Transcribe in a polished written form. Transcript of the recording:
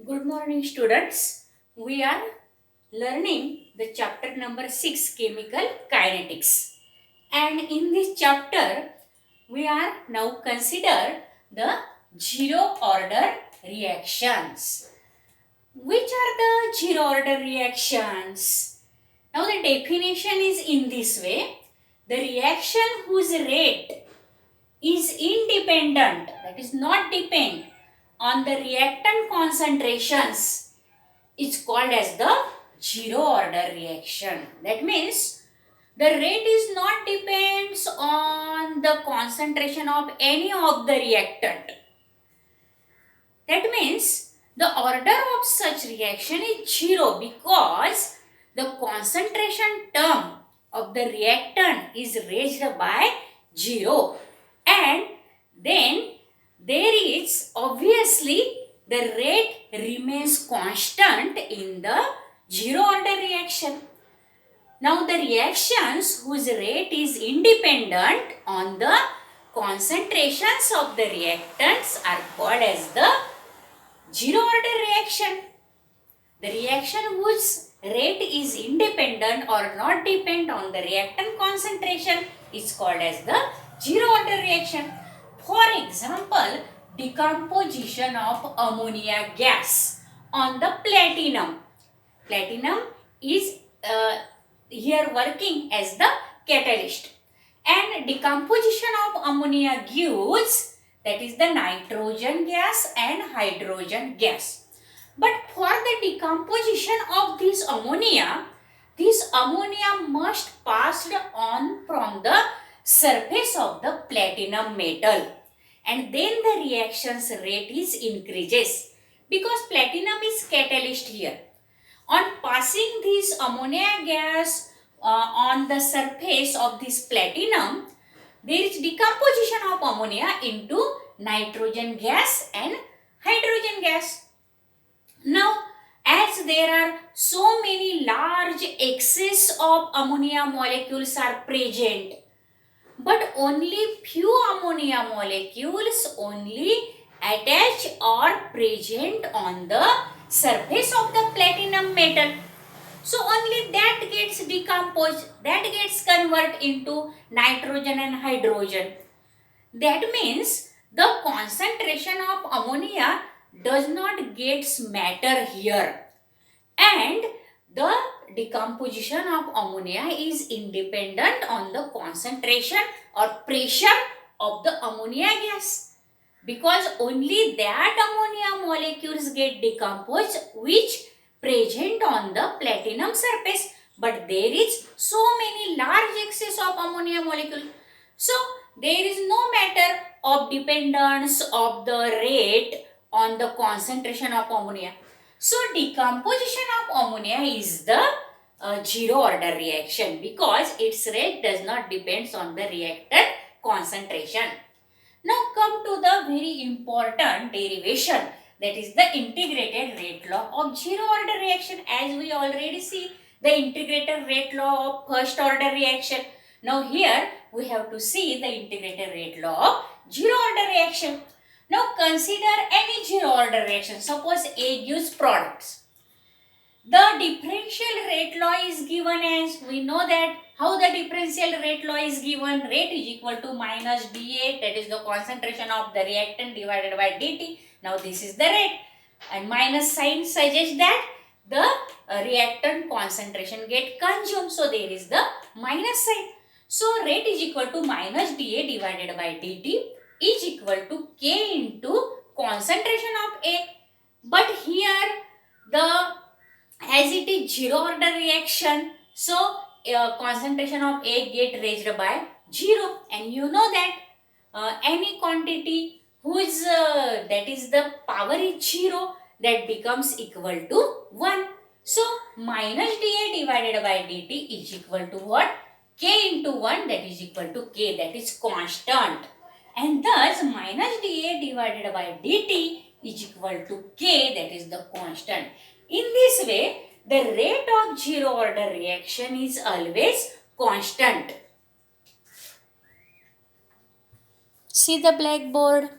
Good morning, students. We are learning the chapter number 6, Chemical Kinetics. And in this chapter, we are now consider the zero order reactions. Which are the zero order reactions? Now the definition is in this way. The reaction whose rate is independent, that is not depend on the reactant concentrations, is called as the zero order reaction. That means the rate is not depends on the concentration of any of the reactant. That means the order of such reaction is zero because the concentration term of the reactant is raised by 0, and then there is obviously the rate remains constant in the zero order reaction. Now the reactions whose rate is independent on the concentrations of the reactants are called as the zero order reaction. The reaction whose rate is independent or not depend on the reactant concentration is called as the zero order reaction. For example, decomposition of ammonia gas on the platinum. Platinum is here working as the catalyst, and decomposition of ammonia gives, that is the nitrogen gas and hydrogen gas. But for the decomposition of this ammonia must pass on from the surface of the platinum metal, and then the reactions rate is increases because platinum is catalyst here. On passing this ammonia gas on the surface of this platinum, there is decomposition of ammonia into nitrogen gas and hydrogen gas. Now, as there are so many large excess of ammonia molecules are present, but only few ammonia molecules only attach or present on the surface of the platinum metal. So only that gets decomposed, that gets converted into nitrogen and hydrogen. That means the concentration of ammonia does not gets matter here, and the decomposition of ammonia is independent on the concentration or pressure of the ammonia gas, because only that ammonia molecules get decomposed which present on the platinum surface, but there is so many large excess of ammonia molecule, so there is no matter of dependence of the rate on the concentration of ammonia. So decomposition of ammonia is the zero order reaction because its rate does not depends on the reactant concentration. Now come to the very important derivation, that is the integrated rate law of zero order reaction. As we already see the integrated rate law of first order reaction. Now here we have to see the integrated rate law of zero order reaction. Now consider any zero order reaction. Suppose A gives products. The differential rate law is given as, we know that how the differential rate law is given. Rate is equal to minus dA, that is the concentration of the reactant divided by dt. Now this is the rate, and minus sign suggests that the reactant concentration get consumed, so there is the minus sign. So rate is equal to minus dA divided by dt is equal to K into concentration of A. But here as it is zero order reaction, so concentration of A get raised by 0, and you know that any quantity whose that is the power is 0, that becomes equal to 1. So minus dA divided by dt is equal to what? K into 1, that is equal to K, that is constant, and thus minus dA divided by dt is equal to K, that is the constant. In this way, the rate of zero order reaction is always constant. See the blackboard.